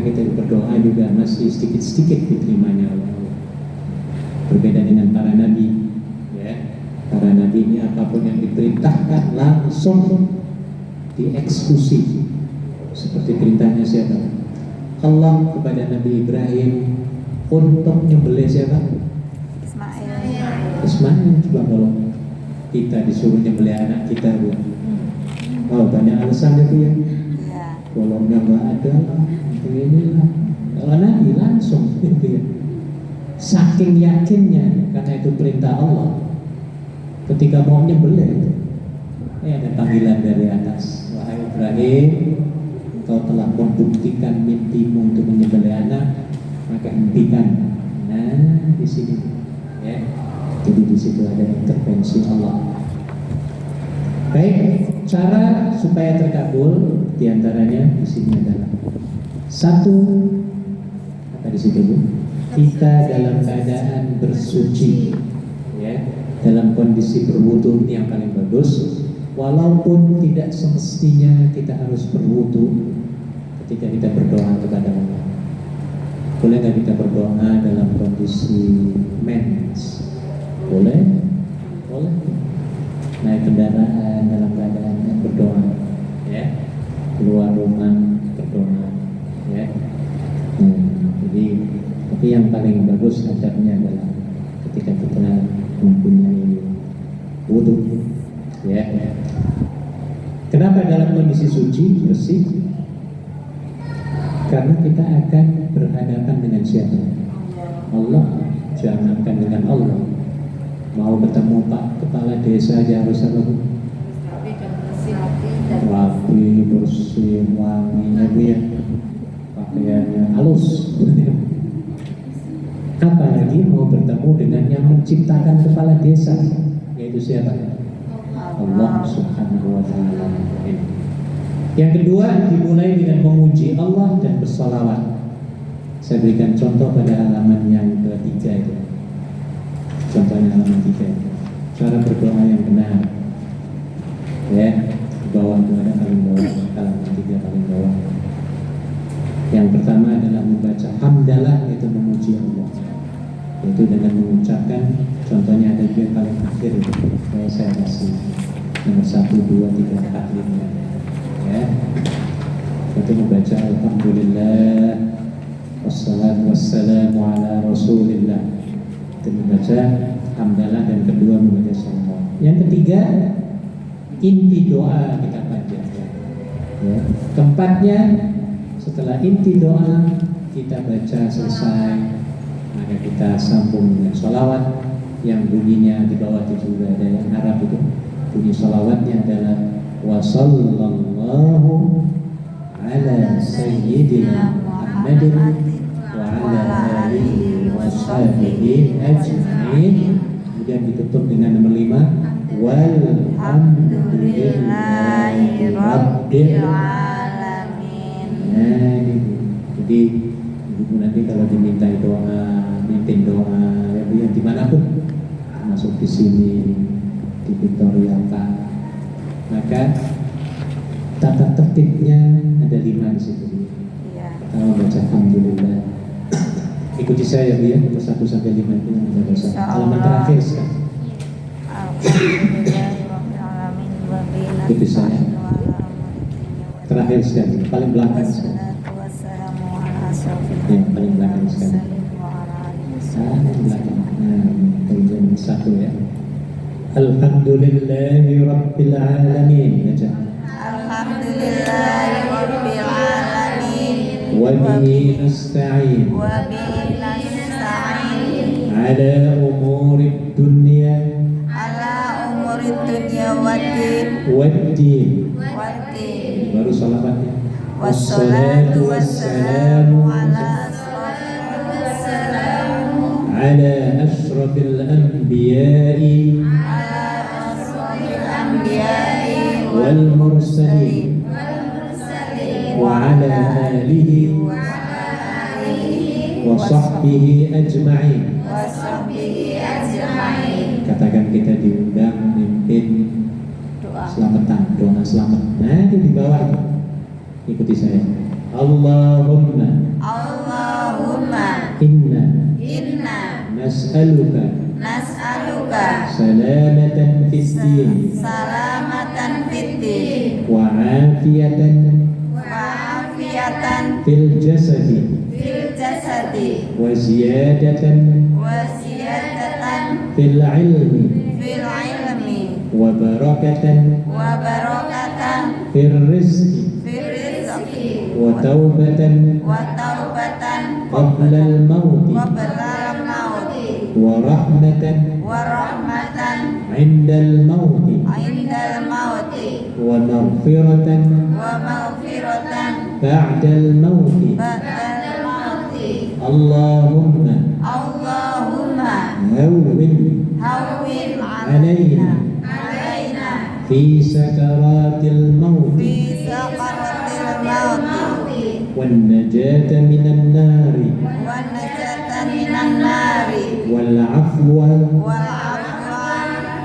kita berdoa juga masih sedikit-sedikit diterimanya oleh Allah. Berbeda dengan para nabi, ya. Para nabi ini apapun yang diperintahkan langsung dieksekusi. Seperti perintahnya siapa? Allah kepada Nabi Ibrahim untuk nyembelih siapa? Ismail. Coba kalau kita disuruh nyembelih anak kita, Bu. Oh, banyak alasan itu ya. Golongnya nggak ada lah, inilah. Kalau Nabi langsung gitu ya. Saking yakinnya karena itu perintah Allah. Ketika mau nyembelih, ada panggilan dari atas. Wahai Ibrahim, kau telah membuktikan mimpimu untuk menyembelih anak, maka hentikan. Nah, di sini, ya. Jadi di situ ada intervensi Allah. Baik, cara supaya terkabul diantaranya di sini adalah satu, apa di situ, Bu? Kita dalam keadaan bersuci, ya, dalam kondisi berwudu yang paling bagus. Walaupun tidak semestinya kita harus berwudu ketika kita berdoa kepada Allah. Boleh nggak kita berdoa dalam kondisi mens? Boleh, boleh. Naik kendaraan dalam keadaan berdoa, ya. Keluar rumah berdoa, ya. Jadi, tapi yang paling bagus adabnya adalah ketika kita mempunyai wudu, ya. Kenapa dalam kondisi suci bersih? Karena kita akan berhadapan dengan siapa? Allah. Jangankan dengan Allah, mau ketemu Pak Kepala Desa aja harus apa? Rapi, bersih, wangi, ya, pakaiannya halus. Apalagi mau bertemu dengan yang menciptakan kepala desa, yaitu siapa? Allah Subhanahu wa Ta'ala. Yang kedua, dimulai dengan memuji Allah dan bersalawat. Saya berikan contoh pada halaman yang ketiga itu. Contohnya halaman 3 itu. Cara berdoa yang benar. Ya, di bawah itu ada paling bawah, halaman 3 paling bawah. Yang pertama adalah membaca hamdalah, itu memuji Allah. Itu dengan mengucapkan, contohnya ada di paling akhir itu. Saya kasih nomor 1, 2, 3, 4, 5. Ya, itu membaca alhamdulillah wassalatu wassalamu ala rasulillah. Itu membaca hamdalah, dan kedua membaca salawat. Yang ketiga, inti doa kita panjatkan. Ya. Keempatnya, setelah inti doa kita baca selesai, maka kita sambung dengan salawat yang bunyinya di bawah itu juga ada yang Arab itu. Bunyi salawatnya adalah wa sallallahu ala sayyidina Muhammadin wa ala alihi wa sahbihi ajma'in. Kemudian ditutup dengan nomor 5, walhamdulillahi rabbil alamin. Nah, gitu. Jadi ibu nanti kalau diminta doa, mimpin doa, ya dimanapun, termasuk di sini di Victoria Park, maka tata tertibnya ada 5 di situ. Pertama baca alhamdulillah. Ikuti saya ya, nomor 1 sampai 5 itu yang ada dosa. Halaman terakhir sekarang. Ikuti saya. Terakhir sekali, paling belakang sekali. Yang paling belakang sekali. Belakang. Nah, bagian 1 ya. Alhamdulillahi rabbil alamin. Baca. Alhamdulillahi rabbil alamin. Wa bihi nasta'in. Wa bihi nasta'in. Ala umurid dunya. Ala umurid dunya waddin. Waddin. Waddin. Baru salawatnya. Wassalatu wassalamu ala asyrafil anbiya'i wal mursalin wa ala alihi wa sahbihi ajma'in. Katakan kita diundang memimpin selamatan, doa selamat. Nah, itu di bawah. Ikuti saya. Allahumma nas'aluka salamatan fid din salamatan fiddin wa afiyatan wa'afiatan fil jasadi fil jasadi wa ziyadatan wasiyadatan fil ilmi fil ilmi wa barakatan wa barakatan fil rizqi fil rizqi wa taubatan wa taubatan qabla al mauti qabla al-mauti wa rahmatan wa rahmatan 'inda al mauti indal mauti wa maghfiratan wa maghfiratan ba'da al mauti. ba'dal mauti. Allahumma Allahumma hawwin hawwin alaina alaina fi sakaratil mauti fi sakaratil mauti wan najata minan nari wa najatan minan nari wal afwa wal afwa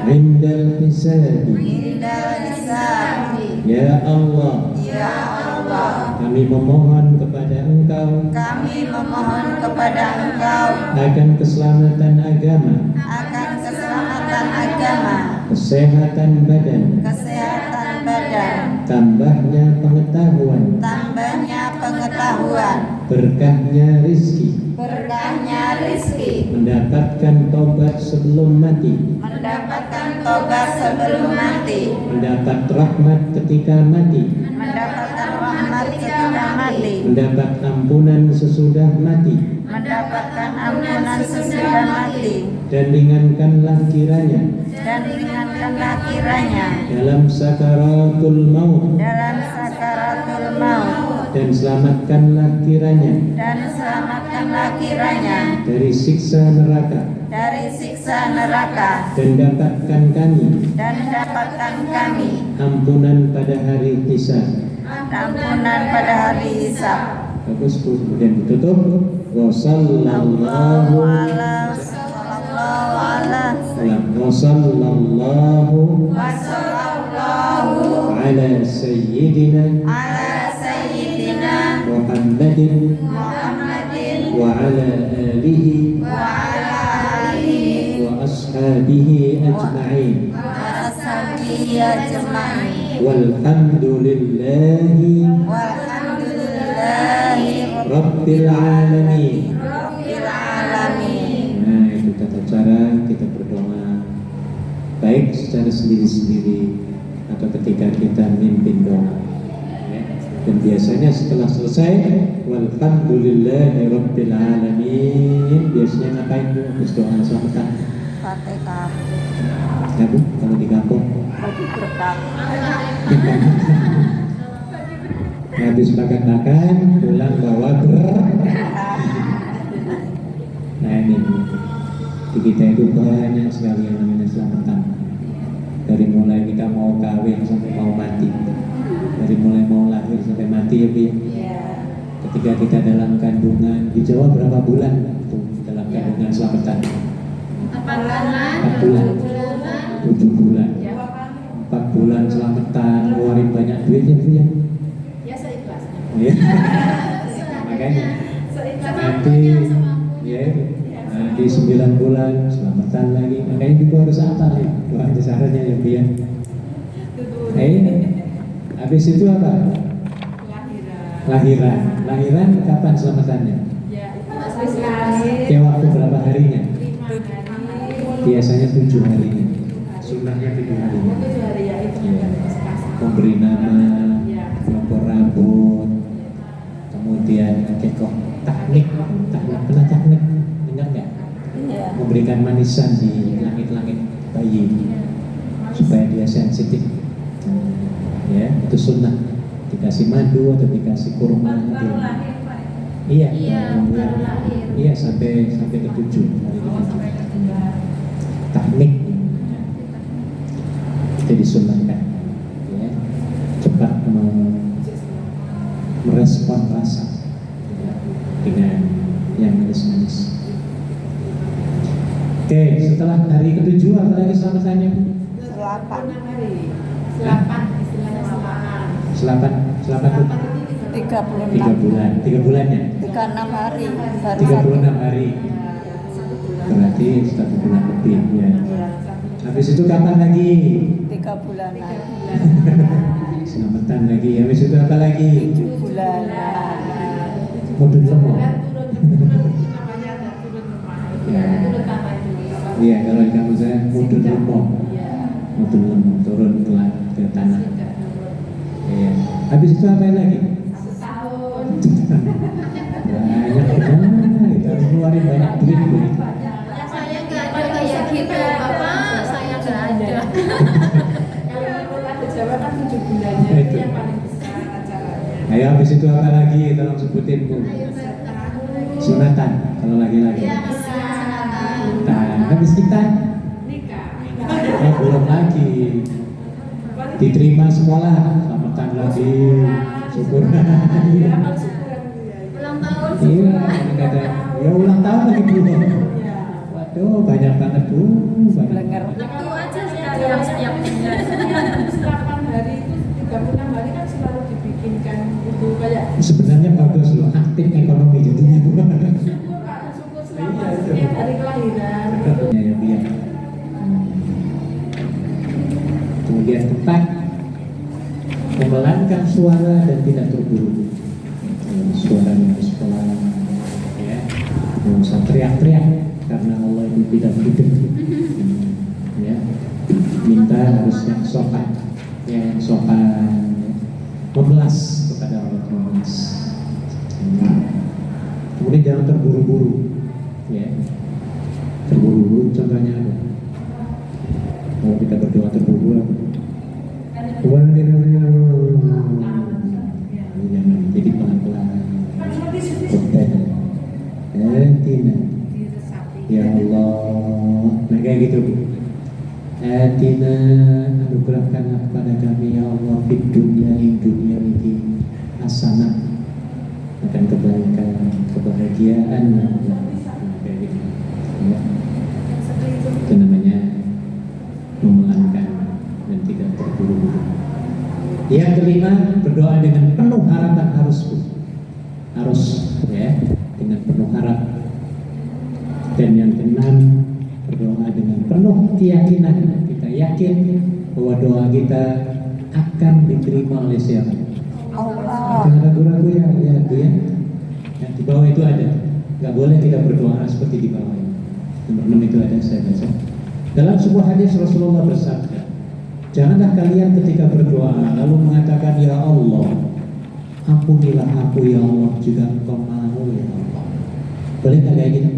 'inda al hisabi. indal hisabi. Ya Allah, Ya Allah, kami memohon kepada Engkau kami memohon kepada Engkau akan keselamatan agama, akan keselamatan agama, kesehatan badan, kesehatan badan, tambahnya pengetahuan, tambahnya pengetahuan, berkahnya rizki, berkahnya rizki, mendapatkan taubat sebelum mati, mendapatkan tobat sebelum mati, mendapat rahmat ketika mati, mendapatkan rahmat ketika mati, mendapat ampunan sesudah mati, mendapatkan ampunan sesudah mati, dan ringankanlah kiranya dan ringankanlah kiranya dalam sakaratul maut, dalam sakaratul maut, dan selamatkanlah kiranya dan selamatkanlah kiranya dari siksa neraka, dari siksa neraka, dan dapatkan kami dan dapatkan kami ampunan pada hari hisab. ampunan pada hari hisab. Bagus, kemudian ditutup. Sallallahu Wassallallahu ala sallallahu ala Wassallallahu wa sallallahu ala sayyidina ala sayyidina Muhammadin Muhammadin wa ala alihi wa ala alihi wa ashabihi ajma'in. wa ashabihi ajma'in. Walhamdulillahi Walhamdulillahi Rabbil alamin. rabbil alamin. Nah, itu tata cara kita berdoa, baik secara sendiri-sendiri atau ketika kita mimpin doa. Ya. Dan biasanya setelah selesai walhamdulillahi rabbil alamin, biasanya ngapain Bu? Habis doa selamatan. Fatihah. Ya Bu, kalau di kampung. Bagi berkah. Habis makan-makan, pulang bawa Nah ini Bu, di kita itu banyak sekali yang namanya selamatan. Dari mulai kita mau kawin sampai mau mati, dari mulai mau lahir sampai mati ya Bu. Ketika kita dalam kandungan, di Jawa berapa bulan tuh dalam kandungan selamatan? 4 bulan, 7 bulan, 4 bulan selamatan, ngeluarin banyak duit ya Bu ya. Ya. Makanya nanti ya nanti 9 bulan selamatan lagi, makanya juga harus hafal ya doa jasarannya ya Bu ya. Habis itu apa? Lahiran kapan selamatannya? Kayak waktu berapa harinya? Biasanya 7 harinya. Sunnahnya 7 harinya. Ya. Memberi nama, melopor rambut, kemudian kekok tahnik, pernah tahnik, ingat nggak? Memberikan manisan di langit-langit bayi supaya dia sensitif. Ya, itu sunnah. Dikasih madu atau dikasih kurma gitu. Iya, iya sampai ke 7 hari ke-7. Tahnik itu disunnahkan. Ya, cepat merespon rasa ya, dengan yang manis-manis. Oke, setelah hari ke-7 apa lagi selamatannya? 3 bulan. 3 bulannya? 36 hari. 36 hari. berarti 1 bulan lebih ya. Habis itu kapan lagi? 3 bulanan. Selamatan lagi. Habis itu apa lagi? 7 bulanan. Mudun lemah. Ya. Iya, kalau di kampung saya mudun lemah. Mudun lemah turun ke tanah. Iya. Habis itu apa lagi? Banyak benar. Kita harus keluarin banyak duit. Saya nggak ada kayak gitu, Bapak. Saya nggak ada. Kalau ada Jawa kan 7 bulannya itu yang paling besar acaranya. Ayo habis itu apa lagi? Tolong sebutin Bu. Sunatan kalau lagi-lagi. Habis kita Nikah. oh, belum lagi. Diterima sekolah, selamatkan lagi. Syukur. Ya, amal syukuran itu ya. Ulang tahun Iya, semua. ada. Ya ulang tahun lagi belum. Ya. Waduh, banyak banget Bu. Banyak. Blenger. Itu aja sekali yang setiap bulan. 8 hari itu 36 hari kan selalu dibikinkan itu kayak Sebenarnya bagus loh, aktif ekonomi jadinya Bu. syukur selama setiap hari kelahiran itu. Ya, ya, biar. Kemudian keempat, memelankan suara dan tidak terburu-buru. Suaranya harus pelan, ya. Nggak usah teriak-teriak karena Allah itu tidak hidup. Ya, minta harus yang sopan, yang sopan, memelas kepada Allah, memelas. Kemudian jangan terburu-buru, ya. Terburu-buru contohnya apa? Kalau kita berdoa terburu-buru apa? Jangan, jadi pelan-pelan. Konten. Atina. Ya Allah. Nah kayak gitu. Atina, anugerahkanlah kepada kami ya Allah di dunia ini hasanah, akan kebaikan, kebahagiaan. Nah, kayak gitu. Ya. Itu namanya memelankan dan tidak terburu-buru. Yang kelima, berdoa dengan penuh harapan harus ya, dengan penuh harap. Dan yang keenam, berdoa dengan penuh keyakinan. Kita yakin bahwa doa kita akan diterima oleh siapa? Allah. Jangan ragu-ragu ya, Bu ya. Yang di bawah itu ada. Nggak boleh kita berdoa seperti di bawah ini. Nomor 6 itu ada, saya baca. Dalam sebuah hadis Rasulullah bersabda, janganlah kalian ketika berdoa lalu mengatakan ya Allah, ampunilah aku ya Allah jika Engkau mau ya Allah. Boleh nggak kayak gitu?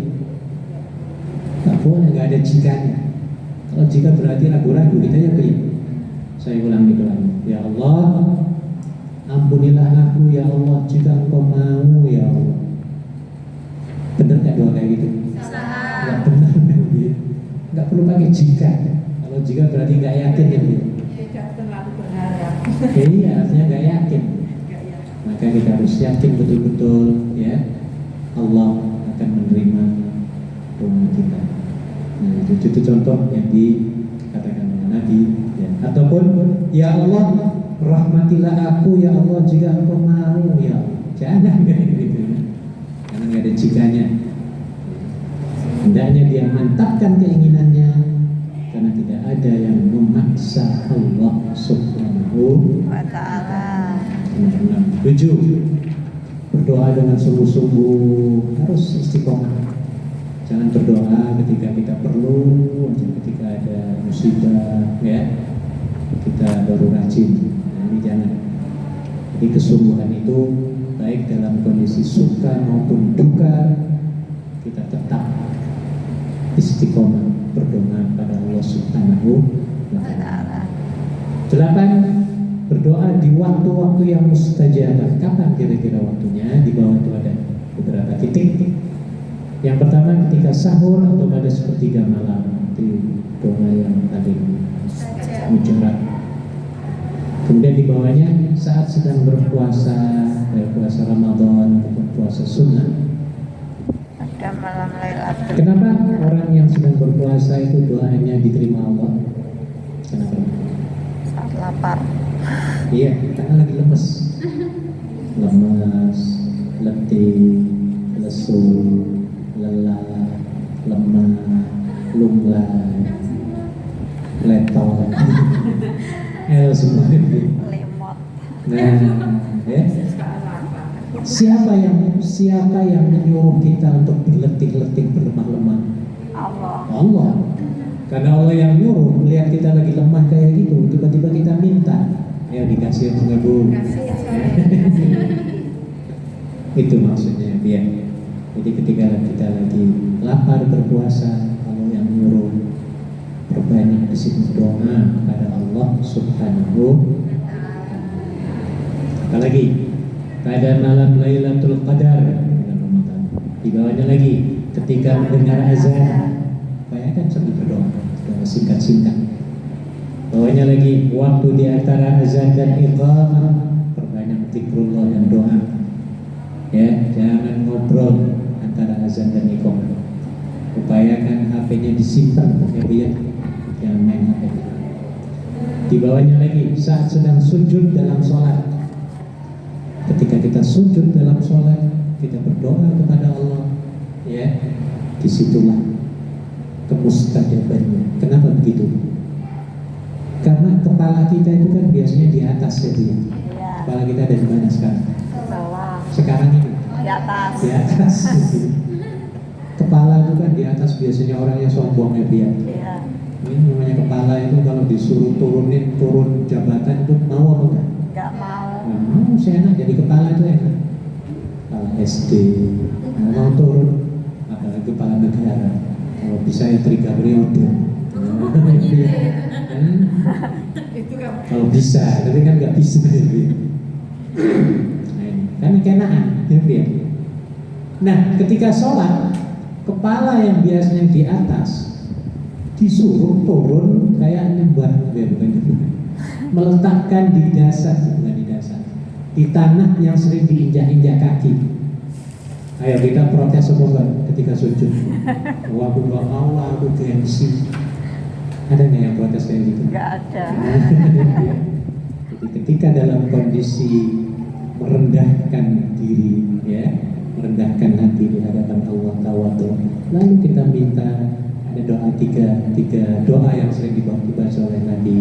Nggak boleh, nggak ada jikanya. Kalau jika berarti ragu-ragu, kita ya pilih. Saya ulangi doanya. Ya Allah, ampunilah aku ya Allah jika Engkau mau ya Allah. Benar nggak doa kayak gitu? Nggak benar kan? Nggak perlu pakai jika. Kalau jika berarti nggak yakin ya. Tidak terlalu berharap. Iya, artinya nggak yakin. Enggak ya. Maka kita harus yakin betul-betul ya Allah akan menerima doa kita. Nah, itu contoh yang dikatakan oleh Nabi ya. Ataupun ya Allah, rahmatilah aku ya Allah jika Engkau mau ya Allah. Jangan kayak gitu ya. Karena nggak ada jikanya. Hendaknya dia mantapkan keinginannya karena tidak ada yang memaksa Allah Subhanahu Wa ta'ala. 7. Berdoa dengan sungguh-sungguh, harus istiqomah. Jangan berdoa ketika kita perlu, ketika ada musibah, ya kita baru rajin. Nah, ini jangan. Jadi kesungguhan itu baik dalam kondisi suka maupun duka, kita tetap istiqomah berdoa pada Allah Subhanahu wa Ta'ala. 8. Berdoa di waktu-waktu yang mustajabah. Kapan kira-kira waktunya? Di bawah itu ada beberapa titik. Yang pertama ketika sahur atau pada sepertiga malam, itu doa yang paling mujarab. Kemudian di bawahnya saat sedang berpuasa, puasa Ramadan ataupun puasa sunnah. Ada malam Lailatul. Kenapa orang yang sedang berpuasa itu doanya diterima Allah? Kenapa? Saat lapar. Iya, karena lagi lemes, letih, lesu, lelah, lemah, semua. limot. Nah, ya. Sekarang apa? Siapa yang menyuruh kita untuk berletih-letih, berlemah-lemah? Allah. Allah. Karena Allah yang nyuruh. Melihat kita lagi lemah kayak gitu, tiba-tiba kita minta, ayo dikasih bunga bu. Itu maksudnya biar. Jadi ketika kita lagi lapar berpuasa, Allah yang nyuruh perbanyak di situ doa kepada Allah Subhanahu. Apalagi pada malam Lailatul Qadar bulan Ramadan. Di bawahnya lagi ketika mendengar azan, bayangkan sambil berdoa, doa singkat-singkat. Bawahnya lagi waktu di antara azan dan iqamah, perbanyak zikrullah dan doa. Ya, jangan ngobrol antara azan dan iqamah. Upayakan HP-nya disimpan, ya biar jangan main HP. Di bawahnya lagi saat sedang sujud dalam sholat. Ketika kita sujud dalam sholat, kita berdoa kepada Allah, ya, disitulah kemustajabannya. Kenapa begitu? Karena kepala kita itu kan biasanya di atas ya dia. Iya. Kepala kita ada di mana sekarang? Bawah. Sekarang ini Di atas. di atas. Kepala itu kan di atas biasanya orangnya sombong ya dia. Iya. Ini namanya kepala itu kalau disuruh turun jabatan itu mau apa enggak? Enggak mau. Nah, mau saya enak jadi kepala itu enak. Kepala SD, mau turun, apalagi kepala negara. Kalau bisa ya 3 periode. Itu kan Kalau bisa, tapi kan nggak bisa. Nah, ini kan kenaan, ya. Nah, ketika sholat, kepala yang biasanya di atas disuruh turun kayak nyembah, ya bukan meletakkan di dasar, bukan di dasar, di tanah yang sering diinjak-injak kaki. Ayo kita protes apa enggak ketika sujud? Wah, aku nggak mau, aku gengsi. Ada nggak yang protes kayak gitu? Enggak ada. Jadi ketika dalam kondisi merendahkan diri, ya, merendahkan hati di hadapan Allah Taala, lalu kita minta, ada doa tiga doa yang sering dibaca oleh Nabi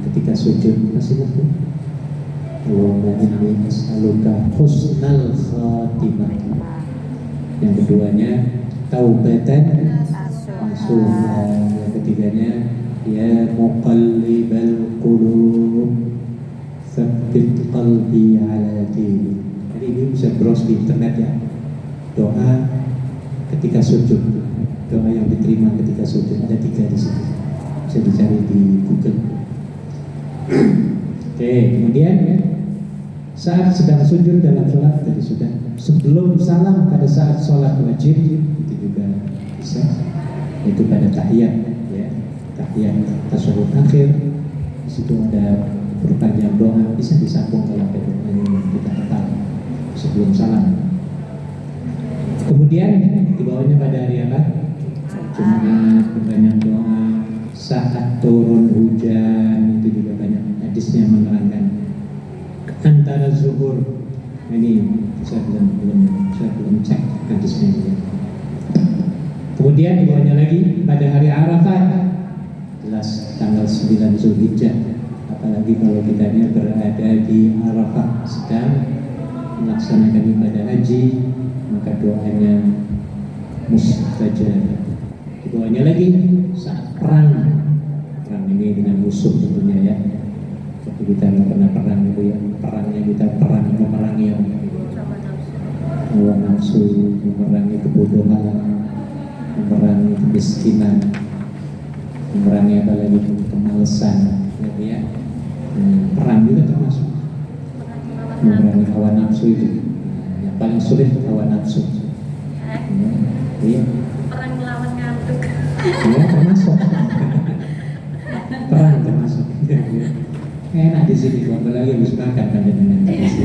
ketika sujud. Masih ingat? Allahumma inni as'aluka husnal khatimah. Yang keduanya taubatan nasuha. Yang ketiganya ya muqallibal qulub tsabbit qalbi ala dinik. Jadi ini bisa browse di internet ya. Doa ketika sujud, doa yang diterima ketika sujud, ada 3 di sini. Bisa dicari di Google. Oke, kemudian saat sedang sujud dalam sholat tadi sudah, sebelum salam pada saat sholat wajib itu juga bisa, itu pada tahiyat, ya, tahiyat tasyahud akhir. Di situ ada perpanjang doa, bisa disambung kalau ada doa yang kita hafal sebelum salam. Kemudian di bawahnya pada hari apa? Jumat, perbanyak doa. Saat turun hujan itu juga banyak hadisnya menerangkan. Antara zuhur, ini saya belum cek hadisnya. Kemudian di bawahnya lagi pada hari Arafah, jelas tanggal 9 Zulhijjah. Apalagi kalau kita berada di Arafah sedang melaksanakan ibadah haji, maka doanya mustajab. Di bawahnya lagi saat perang ini dengan musuh tentunya ya. Tapi kita nggak pernah perang itu ya. Perangnya kita perang memerangi hawa nafsu, memerangi kebodohan, memerangi kemiskinan, memerangi apa lagi kemalasan, ya. Perang juga termasuk memerangi hawa nafsu itu. Yang paling sulit hawa nafsu. Iya. Perang melawan ngantuk. Iya termasuk. Perang termasuk. Enak di sini, kalau lagi habis makan kan dengan itu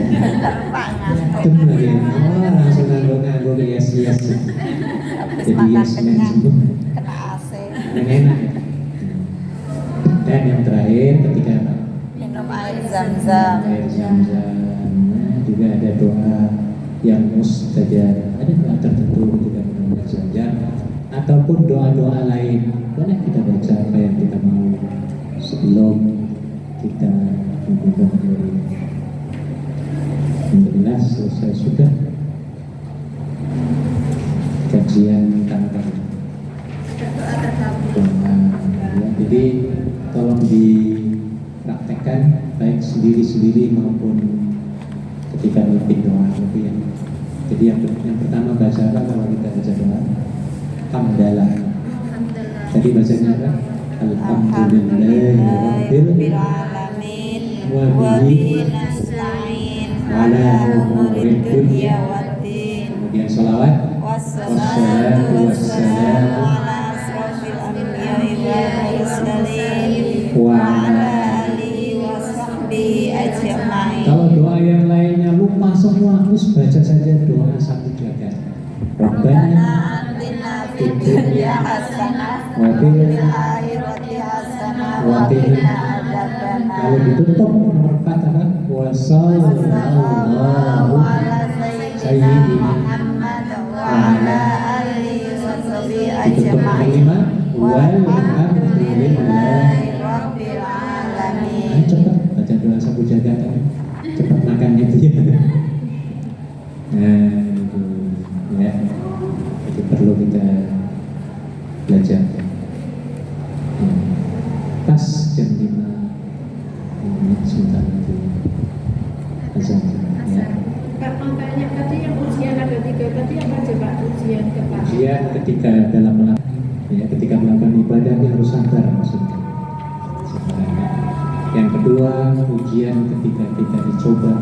lagi. Oh langsung nganggo yes. Habis Jadi makan yes kenyang, sembuh. kena AC. Enak. Dan yang terakhir ketika apa? Minum air zam-zam. Air zam-zam. Nah, juga ada doa yang mustajab. Ada doa tertentu ketika minum air zam-zam ataupun doa-doa lain. Boleh kita baca apa yang kita mau sebelum kita Ramadan 2000. Alhamdulillah selesai sudah kajian tentang Berdoa terkabul. doa. Ya, jadi tolong dipraktekkan baik sendiri-sendiri maupun ketika memimpin doa. Jadi yang pertama baca apa kalau kita baca doa? Hamdalah. Alhamdulillah. Tadi bacanya apa? Alhamdulillahirabbil alamin wa bihi nasta'in ala umuri dunya waddin. Kemudian sholawat. Wassalatu wassalamu ala asrofil anbiya'i wal mursalin wa ala alihi wa sahbihi ajma'in. Kalau doa yang lainnya lupa semua, terus baca saja doa satu jagat. Rabbana Atina fid dunya hasanah wa wa fil akhirati hasanah wa qina adzabannar. kalau ditutup nomor 4 apa? Wassallallahu ala sayyidina Sayyidina. Muhammad wa ala alihi wa sahbihi Ditutup nomor ajma'in. 5 walhamdulillahi. Rabbil alamin. Ayo cepat baca doa satu jagat, cepat makan itu ya. Nah, itu ya, itu perlu kita belajar. Pas jam 5 menit sebentar itu azan ya. Pak, makanya tadi yang ujian ada 3 tadi apa aja Pak? Ujian kepala. Ujian ketika dalam ketika melakukan ibadah ini harus sabar maksudnya. Sabar, ya. Yang kedua ujian ketika kita dicoba.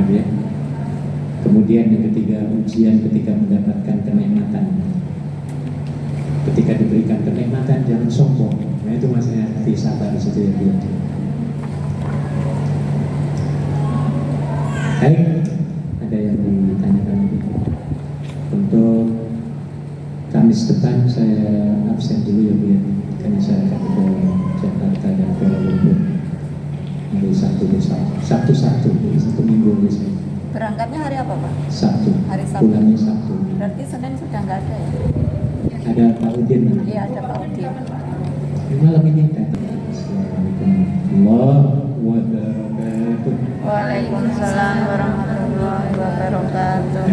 Ya. Kemudian yang ketiga ujian ketika mendapatkan kenikmatan. Ketika diberikan kenikmatan jangan sombong. Nah itu maksudnya sabar saja ya dia. Baik, ada yang ditanyakan untuk Kamis depan saya absen dulu ya Bu ya, karena saya akan ke Jakarta dan Kuala Lumpur hari Sabtu besok. Sabtu jadi satu minggu besok. Berangkatnya hari apa Pak? Sabtu. Hari Sabtu. Pulangnya Sabtu. Berarti Senin sudah nggak ada ya? Ada Pak Udin. Iya ada Pak Udin. Di malam ini datang. Assalamualaikum warahmatullahi wabarakatuh. Waalaikumsalam warahmatullahi wabarakatuh.